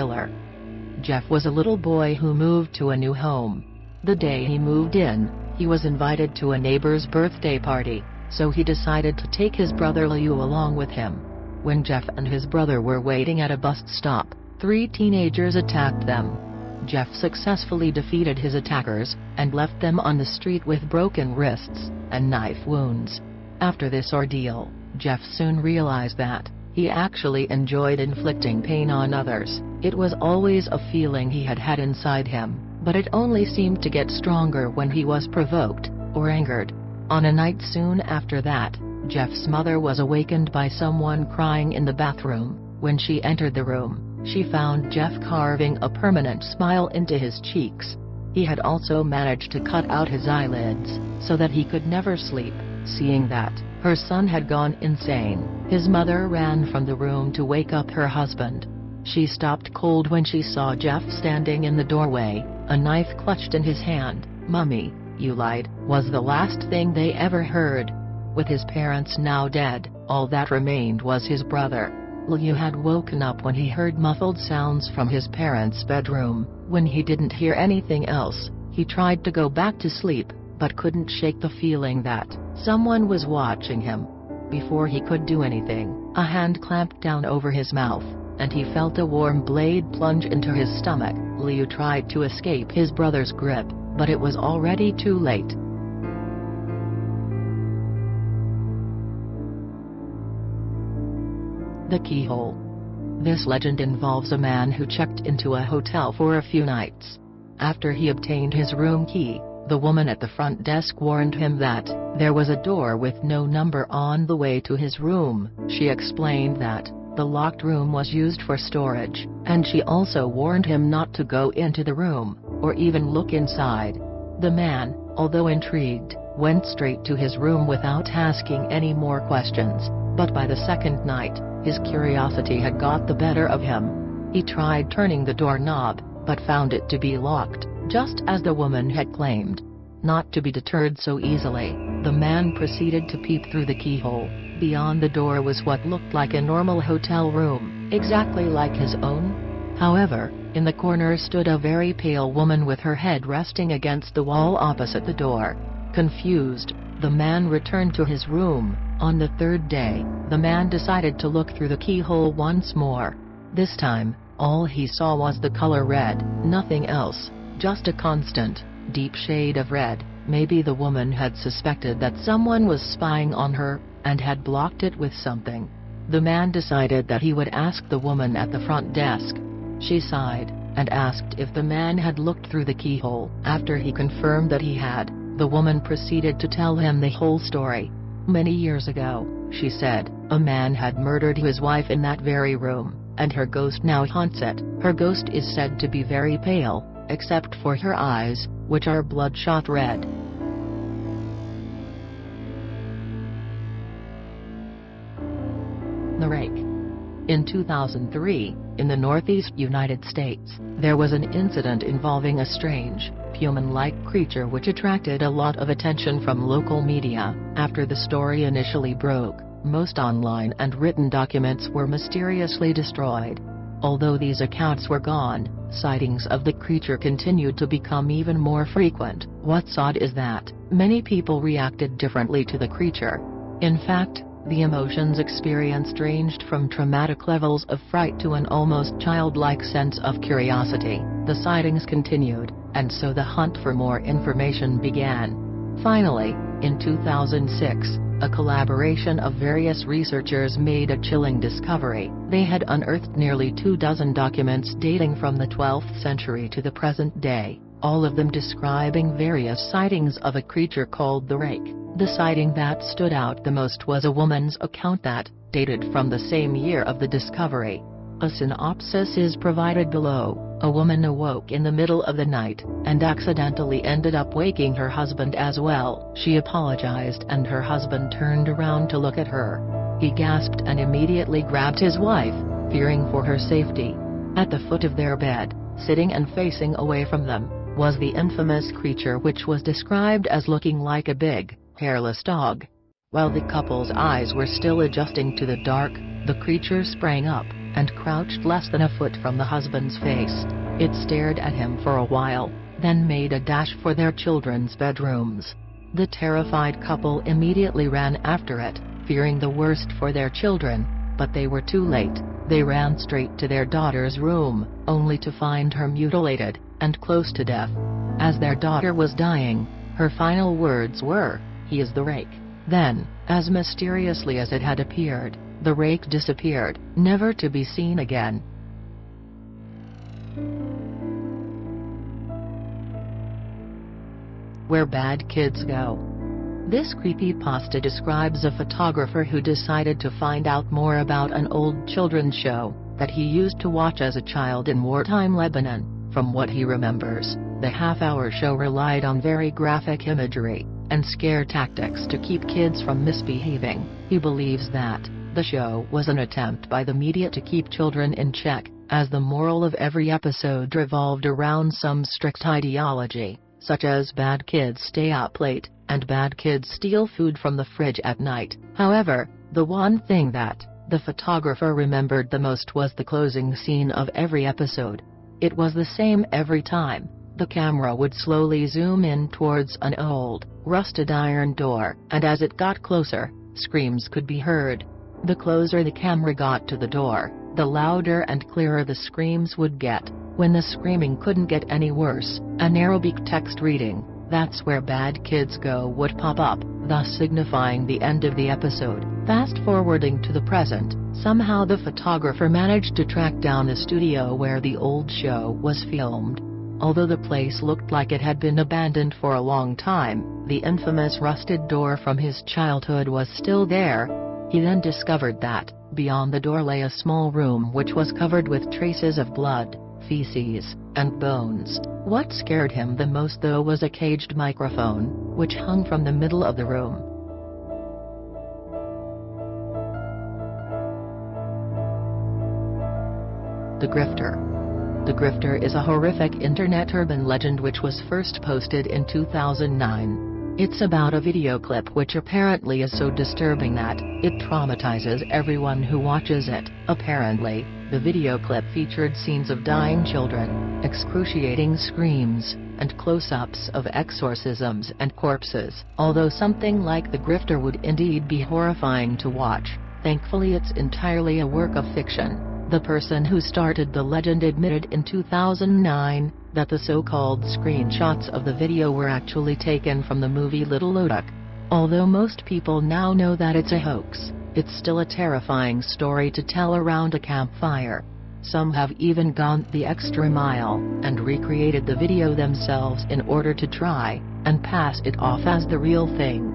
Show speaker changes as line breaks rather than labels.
killer. Jeff was a little boy who moved to a new home. The day he moved in, he was invited to a neighbor's birthday party, so he decided to take his brother Liu along with him. When Jeff and his brother were waiting at a bus stop, 3 teenagers attacked them. Jeff successfully defeated his attackers, and left them on the street with broken wrists and knife wounds. After this ordeal, Jeff soon realized that he actually enjoyed inflicting pain on others. It was always a feeling he had had inside him, but it only seemed to get stronger when he was provoked or angered. On a night soon after that, Jeff's mother was awakened by someone crying in the bathroom. When she entered the room, she found Jeff carving a permanent smile into his cheeks. He had also managed to cut out his eyelids, so that he could never sleep. Seeing that her son had gone insane, his mother ran from the room to wake up her husband. She stopped cold when she saw Jeff standing in the doorway, a knife clutched in his hand. "Mummy, you lied," was the last thing they ever heard. With his parents now dead, all that remained was his brother. Liu had woken up when he heard muffled sounds from his parents' bedroom. When he didn't hear anything else, he tried to go back to sleep, but couldn't shake the feeling that someone was watching him. Before he could do anything, a hand clamped down over his mouth, and he felt a warm blade plunge into his stomach. Liu tried to escape his brother's grip, but it was already too late. The Keyhole. This legend involves a man who checked into a hotel for a few nights. After he obtained his room key, the woman at the front desk warned him that there was a door with no number on the way to his room. She explained that the locked room was used for storage, and she also warned him not to go into the room, or even look inside. The man, although intrigued, went straight to his room without asking any more questions, but by the second night, his curiosity had got the better of him. He tried turning the doorknob, but found it to be locked, just as the woman had claimed. Not to be deterred so easily, the man proceeded to peep through the keyhole. Beyond the door was what looked like a normal hotel room, exactly like his own. However, in the corner stood a very pale woman with her head resting against the wall opposite the door. Confused, the man returned to his room. On the third day, the man decided to look through the keyhole once more. This time, all he saw was the color red, nothing else, just a constant, deep shade of red. Maybe the woman had suspected that someone was spying on her, and had blocked it with something. The man decided that he would ask the woman at the front desk. She sighed, and asked if the man had looked through the keyhole. After he confirmed that he had, the woman proceeded to tell him the whole story. Many years ago, she said, a man had murdered his wife in that very room, and her ghost now haunts it. Her ghost is said to be very pale, except for her eyes, which are bloodshot red. The Rake. In 2003, in the Northeast United States, there was an incident involving a strange, human-like creature which attracted a lot of attention from local media. After the story initially broke, most online and written documents were mysteriously destroyed. Although these accounts were gone, sightings of the creature continued to become even more frequent. What's odd is that many people reacted differently to the creature. In fact, the emotions experienced ranged from traumatic levels of fright to an almost childlike sense of curiosity. The sightings continued, and so the hunt for more information began. Finally, in 2006, a collaboration of various researchers made a chilling discovery. They had unearthed nearly 24 documents dating from the 12th century to the present day, all of them describing various sightings of a creature called the Rake. The sighting that stood out the most was a woman's account that dated from the same year of the discovery. A synopsis is provided below. A woman awoke in the middle of the night, and accidentally ended up waking her husband as well. She apologized and her husband turned around to look at her. He gasped and immediately grabbed his wife, fearing for her safety. At the foot of their bed, sitting and facing away from them, was the infamous creature which was described as looking like a big, hairless dog. While the couple's eyes were still adjusting to the dark, the creature sprang up, and crouched less than a foot from the husband's face. It stared at him for a while, then made a dash for their children's bedrooms. The terrified couple immediately ran after it, fearing the worst for their children, but they were too late. They ran straight to their daughter's room, only to find her mutilated and close to death. As their daughter was dying, her final words were, "He is the rake." Then, as mysteriously as it had appeared, the rake disappeared, never to be seen again. Where bad kids go. This creepypasta describes a photographer who decided to find out more about an old children's show that he used to watch as a child in wartime Lebanon. From what he remembers, the half-hour show relied on very graphic imagery and scare tactics to keep kids from misbehaving. He believes that the show was an attempt by the media to keep children in check, as the moral of every episode revolved around some strict ideology, such as bad kids stay up late, and bad kids steal food from the fridge at night. However, the one thing that the photographer remembered the most was the closing scene of every episode. It was the same every time. The camera would slowly zoom in towards an old, rusted iron door, and as it got closer, screams could be heard. The closer the camera got to the door, the louder and clearer the screams would get. When the screaming couldn't get any worse, an Arabic text reading, "That's where bad kids go," would pop up, thus signifying the end of the episode. Fast-forwarding to the present, somehow the photographer managed to track down the studio where the old show was filmed. Although the place looked like it had been abandoned for a long time, the infamous rusted door from his childhood was still there. He then discovered that, beyond the door lay a small room which was covered with traces of blood, feces, and bones. What scared him the most though was a caged microphone, which hung from the middle of the room. The Grifter. The Grifter is a horrific internet urban legend which was first posted in 2009. It's about a video clip which apparently is so disturbing that it traumatizes everyone who watches it. Apparently, the video clip featured scenes of dying children, excruciating screams, and close-ups of exorcisms and corpses. Although something like The Grifter would indeed be horrifying to watch, thankfully it's entirely a work of fiction. The person who started the legend admitted in 2009 that the so-called screenshots of the video were actually taken from the movie Little Oduck. Although most people now know that it's a hoax, it's still a terrifying story to tell around a campfire. Some have even gone the extra mile and recreated the video themselves in order to try and pass it off as the real thing.